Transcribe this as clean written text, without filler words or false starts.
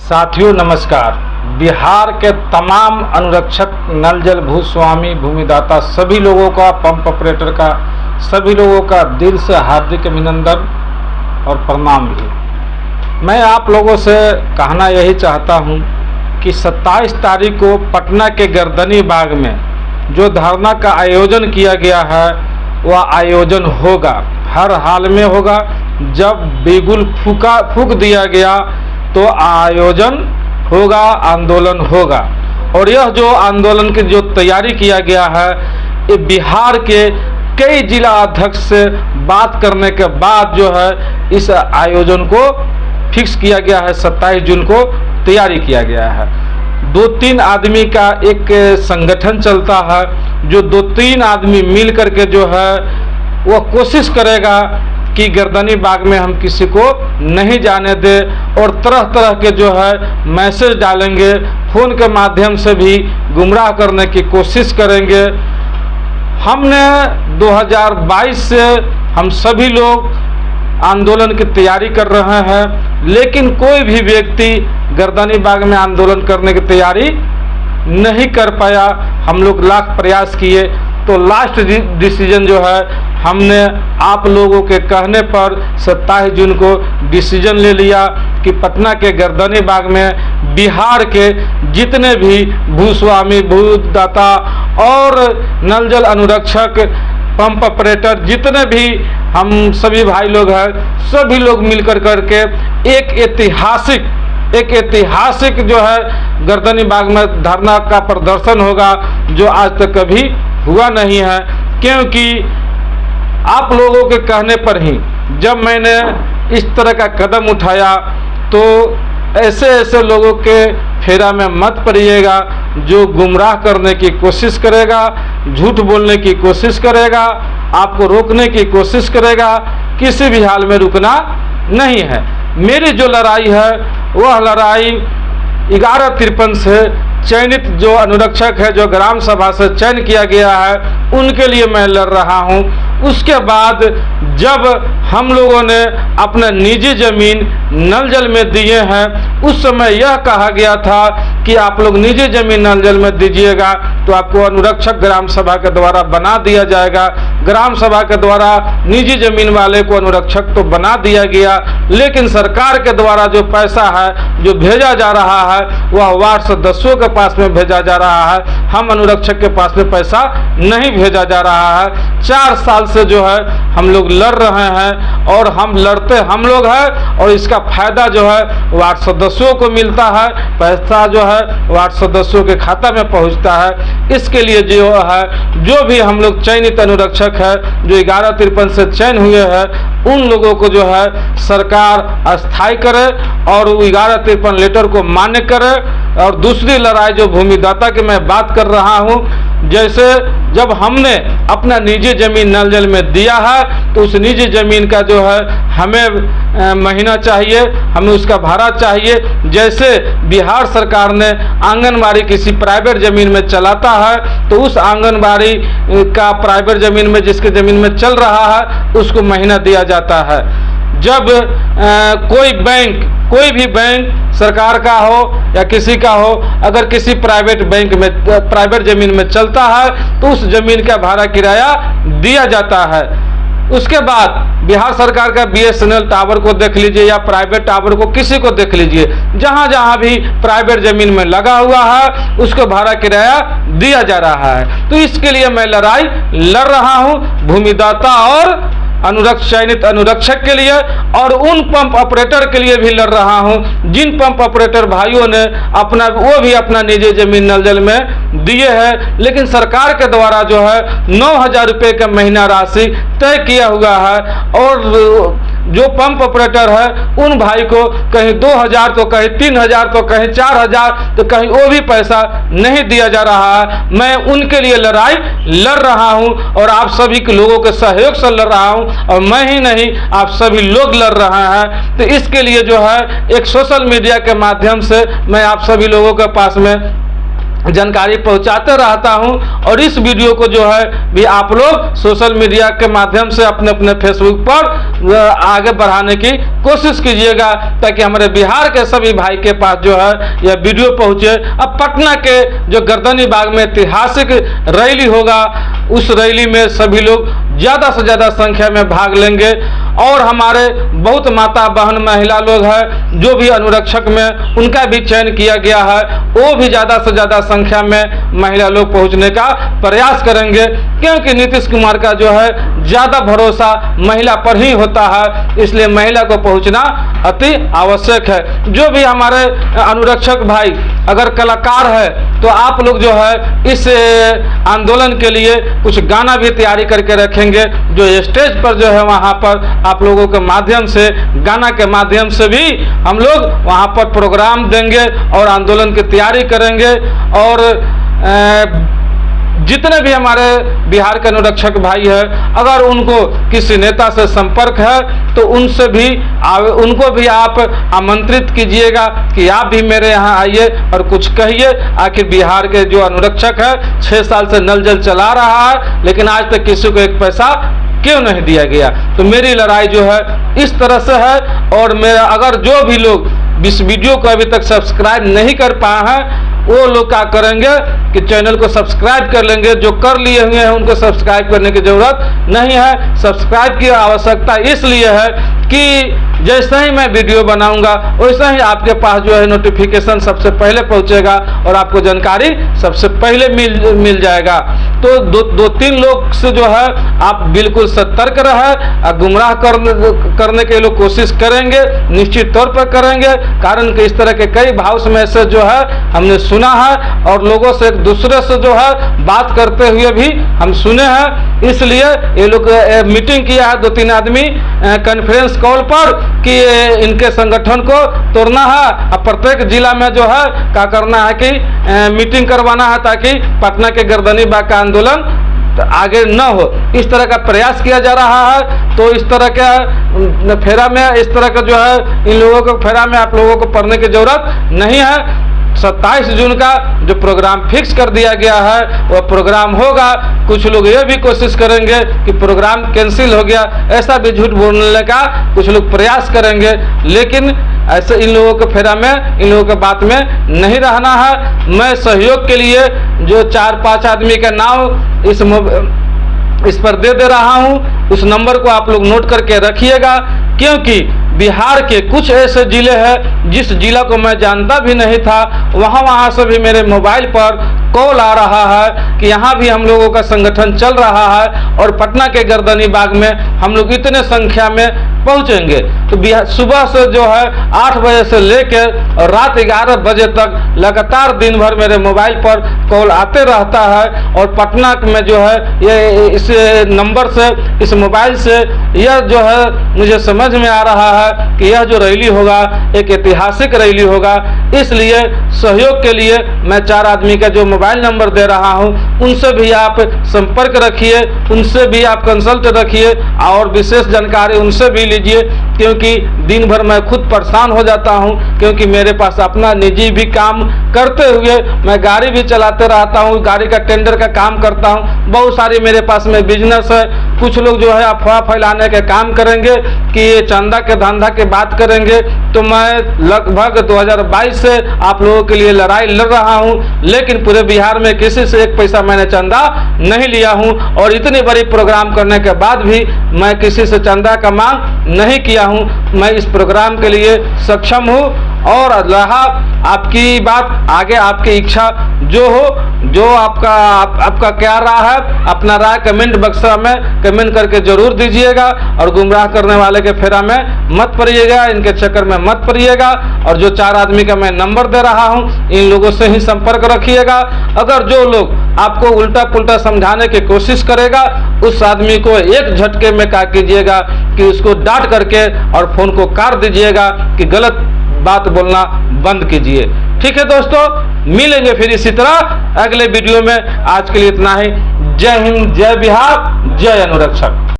साथियों नमस्कार। बिहार के तमाम अनुरक्षक, नल जल भूस्वामी, भूमिदाता सभी लोगों का, पंप ऑपरेटर का, सभी लोगों का दिल से हार्दिक अभिनंदन और प्रणाम भी। मैं आप लोगों से कहना यही चाहता हूं कि 27 तारीख को पटना के गर्दनी बाग में जो धरना का आयोजन किया गया है वह आयोजन होगा, हर हाल में होगा। जब बिगुल फूंक दिया गया तो आयोजन होगा, आंदोलन होगा। और यह जो आंदोलन की जो तैयारी किया गया है, ये बिहार के कई जिला अध्यक्ष से बात करने के बाद जो है इस आयोजन को फिक्स किया गया है। 27 जून को तैयारी किया गया है। 2-3 आदमी का एक संगठन चलता है, जो 2-3 आदमी मिल करके जो है वह कोशिश करेगा कि गर्दनी बाग में हम किसी को नहीं जाने दे, और तरह तरह के जो है मैसेज डालेंगे, फ़ोन के माध्यम से भी गुमराह करने की कोशिश करेंगे। हमने 2022 से हम सभी लोग आंदोलन की तैयारी कर रहे हैं, लेकिन कोई भी व्यक्ति गर्दनी बाग में आंदोलन करने की तैयारी नहीं कर पाया। हम लोग लाख प्रयास किए तो लास्ट डिसीजन जो है हमने आप लोगों के कहने पर 27 जून को डिसीजन ले लिया कि पटना के गर्दनी बाग में बिहार के जितने भी भूस्वामी, भूदाता और नल जल अनुरक्षक, पंप ऑपरेटर, जितने भी हम सभी भाई लोग हैं, सभी लोग मिलकर करके एक ऐतिहासिक जो है गर्दनी बाग में धरना का प्रदर्शन होगा, जो आज तक कभी हुआ नहीं है। क्योंकि आप लोगों के कहने पर ही जब मैंने इस तरह का कदम उठाया, तो ऐसे लोगों के फेरा में मत पड़िएगा जो गुमराह करने की कोशिश करेगा, झूठ बोलने की कोशिश करेगा, आपको रोकने की कोशिश करेगा। किसी भी हाल में रुकना नहीं है। मेरी जो लड़ाई है वह लड़ाई 1153 से चयनित जो अनुरक्षक है, जो ग्राम सभा से चयन किया गया है, उनके लिए मैं लड़ रहा हूं। उसके बाद जब हम लोगों ने अपना निजी जमीन नल जल में दिए हैं, उस समय यह कहा गया था कि आप लोग निजी जमीन नल जल में दीजिएगा तो आपको अनुरक्षक ग्राम सभा के द्वारा बना दिया जाएगा। ग्राम सभा के द्वारा निजी जमीन वाले को अनुरक्षक तो बना दिया गया, लेकिन सरकार के द्वारा जो पैसा है जो भेजा जा रहा है वह वार्ड सदस्यों के पास में भेजा जा रहा है। हम अनुरक्षक के पास में पैसा नहीं भेजा जा रहा है। 4 साल से जो है हम लोग लड़ रहे हैं, और हम लड़ते हम लोग हैं, और इसका फायदा जो है वार्ड सदस्यों को मिलता है, पैसा जो है वार्ड सदस्यों के खाता में पहुंचता है। इसके लिए जो है जो भी हम लोग चयनित अनुरक्षक है, जो 1153 से चयन हुए हैं, उन लोगों को जो है सरकार अस्थायी करे और 1153 लेटर को मान्य करे। और दूसरी लड़ाई जो भूमिदाता की मैं बात कर रहा हूं, जैसे जब हमने अपना निजी जमीन नल जल में दिया है तो उस निजी जमीन का जो है हमें महीना चाहिए, हमें उसका भाड़ा चाहिए। जैसे बिहार सरकार ने आंगनबाड़ी किसी प्राइवेट ज़मीन में चलाता है तो उस आंगनबाड़ी का प्राइवेट ज़मीन में जिसके ज़मीन में चल रहा है उसको महीना दिया जाता है। जब कोई भी बैंक सरकार का हो या किसी का हो, अगर किसी प्राइवेट बैंक में प्राइवेट ज़मीन में चलता है तो उस ज़मीन का भाड़ा किराया दिया जाता है। उसके बाद बिहार सरकार का BSNL टावर को देख लीजिए या प्राइवेट टावर को किसी को देख लीजिए, जहाँ जहाँ भी प्राइवेट ज़मीन में लगा हुआ है उसको भाड़ा किराया दिया जा रहा है। तो इसके लिए मैं लड़ाई लड़ रहा हूँ भूमिदाता और चयनित अनुरक्षक के लिए, और उन पंप ऑपरेटर के लिए भी लड़ रहा हूं जिन पंप ऑपरेटर भाइयों ने वो भी अपना निजी जमीन नल जल में दिए हैं, लेकिन सरकार के द्वारा जो है 9,000 रुपये का महीना राशि तय किया हुआ है। और जो पंप ऑपरेटर है उन भाई को कहीं 2,000 तो कहीं 3,000 तो कहीं 4,000 तो कहीं वो भी पैसा नहीं दिया जा रहा है। मैं उनके लिए लड़ाई लड़ रहा हूं और आप सभी के लोगों के सहयोग से लड़ रहा हूं, और मैं ही नहीं आप सभी लोग लड़ रहे हैं। तो इसके लिए जो है एक सोशल मीडिया के माध्यम से मैं आप सभी लोगों के पास में जानकारी पहुंचाते रहता हूं। और इस वीडियो को जो है भी आप लोग सोशल मीडिया के माध्यम से अपने अपने फेसबुक पर आगे बढ़ाने की कोशिश कीजिएगा, ताकि हमारे बिहार के सभी भाई के पास जो है यह वीडियो पहुंचे। अब पटना के जो गर्दनी बाग में ऐतिहासिक रैली होगा, उस रैली में सभी लोग ज़्यादा से ज़्यादा संख्या में भाग लेंगे। और हमारे बहुत माता बहन महिला लोग हैं जो भी अनुरक्षक में उनका भी चयन किया गया है, वो भी ज़्यादा से ज़्यादा संख्या में महिला लोग पहुंचने का प्रयास करेंगे, क्योंकि नीतीश कुमार का जो है ज़्यादा भरोसा महिला पर ही होता है, इसलिए महिला को पहुंचना अति आवश्यक है। जो भी हमारे अनुरक्षक भाई अगर कलाकार है तो आप लोग जो है इस आंदोलन के लिए कुछ गाना भी तैयारी करके रखेंगे, जो स्टेज पर जो है वहाँ पर आप लोगों के माध्यम से, गाना के माध्यम से भी हम लोग वहाँ पर प्रोग्राम देंगे और आंदोलन की तैयारी करेंगे। और जितने भी हमारे बिहार के अनुरक्षक भाई हैं, अगर उनको किसी नेता से संपर्क है तो उनसे भी उनको भी आप आमंत्रित कीजिएगा कि आप भी मेरे यहाँ आइए और कुछ कहिए। आखिर बिहार के जो अनुरक्षक है 6 साल से नल जल चला रहा है, लेकिन आज तक किसी को एक पैसा क्यों नहीं दिया गया। तो मेरी लड़ाई जो है इस तरह से है। और मेरा अगर जो भी लोग इस वीडियो को अभी तक सब्सक्राइब नहीं कर पाए हैं, वो लोग क्या करेंगे कि चैनल को सब्सक्राइब कर लेंगे। जो कर लिए हुए हैं उनको सब्सक्राइब करने की ज़रूरत नहीं है। सब्सक्राइब की आवश्यकता इसलिए है कि जैसे ही मैं वीडियो बनाऊंगा वैसे ही आपके पास जो है नोटिफिकेशन सबसे पहले पहुंचेगा और आपको जानकारी सबसे पहले मिल जाएगा। तो दो तीन लोग से जो है आप बिल्कुल सतर्क रहे। गुमराह करने के लोग कोशिश करेंगे, निश्चित तौर पर करेंगे, कारण कि इस तरह के कई भाव मैसेज जो है हमने सुना है और लोगों से एक दूसरे से जो है बात करते हुए भी हम सुने हैं। इसलिए ये लोग मीटिंग किया है 2-3 आदमी कॉन्फ्रेंस कॉल पर कि इनके संगठन को तोड़ना है। अब प्रत्येक जिला में जो है क्या करना है कि मीटिंग करवाना है, ताकि पटना के गर्दनी बाग का आंदोलन आगे न हो। इस तरह का प्रयास किया जा रहा है। तो इस तरह के फेरा में, इस तरह का जो है इन लोगों को फेरा में आप लोगों को पढ़ने की जरूरत नहीं है। 27 जून का जो प्रोग्राम फिक्स कर दिया गया है वह प्रोग्राम होगा। कुछ लोग ये भी कोशिश करेंगे कि प्रोग्राम कैंसिल हो गया, ऐसा भी झूठ बोलने का कुछ लोग प्रयास करेंगे, लेकिन ऐसे इन लोगों के फेरा में, इन लोगों के बात में नहीं रहना है। मैं सहयोग के लिए जो 4-5 आदमी का नाम इस पर दे रहा हूँ, उस नंबर को आप लोग नोट करके रखिएगा, क्योंकि बिहार के कुछ ऐसे जिले हैं जिस जिला को मैं जानता भी नहीं था, वहाँ से भी मेरे मोबाइल पर कॉल आ रहा है कि यहाँ भी हम लोगों का संगठन चल रहा है और पटना के गर्दनी बाग में हम लोग इतने संख्या में पहुँचेंगे। तो सुबह से जो है 8 बजे से लेकर और रात 11 बजे तक लगातार दिन भर मेरे मोबाइल पर कॉल आते रहता है। और पटना में जो है ये इस नंबर से, इस मोबाइल से यह जो है मुझे समझ में आ रहा है कि यह जो रैली होगा एक ऐतिहासिक रैली होगा। इसलिए सहयोग के लिए मैं 4 आदमी का जो मोबाइल नंबर दे रहा हूं, उनसे भी आप संपर्क रखिए, उनसे भी आप कंसल्ट रखिए और विशेष जानकारी उनसे भी लीजिए, क्योंकि दिन भर मैं खुद परेशान हो जाता हूं, क्योंकि मेरे पास अपना निजी भी काम करते हुए मैं गाड़ी भी चलाते रहता हूं, गाड़ी का टेंडर का काम करता हूं, बहुत सारी मेरे पास में बिजनेस है। कुछ लोग जो है अफवाह फैलाने के काम करेंगे कि ये चंदा के धंधा की बात करेंगे। तो मैं लगभग 2022 से आप लोगों के लिए लड़ाई लड़ रहा हूं, लेकिन पूरे बिहार में किसी से एक पैसा मैंने चंदा नहीं लिया हूं और इतनी बड़ी प्रोग्राम करने के बाद भी मैं किसी से चंदा का मांग नहीं किया हूं। मैं इस प्रोग्राम के लिए सक्षम हूं और रहा आपकी बात, आगे आपकी इच्छा जो हो, जो आपका क्या राय है, अपना राय कमेंट बक्स में कमेंट करके जरूर दीजिएगा। और गुमराह करने वाले के फेरा में मत पड़िएगा, इनके चक्कर में मत पड़िएगा। और जो 4 आदमी का मैं नंबर दे रहा हूं, इन लोगों से ही संपर्क रखिएगा। अगर जो लोग आपको उल्टा पुल्टा समझाने की कोशिश करेगा, उस आदमी को एक झटके में क्या कीजिएगा कि उसको डांट करके और फोन को काट दीजिएगा कि गलत बात बोलना बंद कीजिए। ठीक है दोस्तों, मिलेंगे फिर इसी तरह अगले वीडियो में। आज के लिए इतना ही। जय हिंद, जय बिहार, जय अनुरक्षक।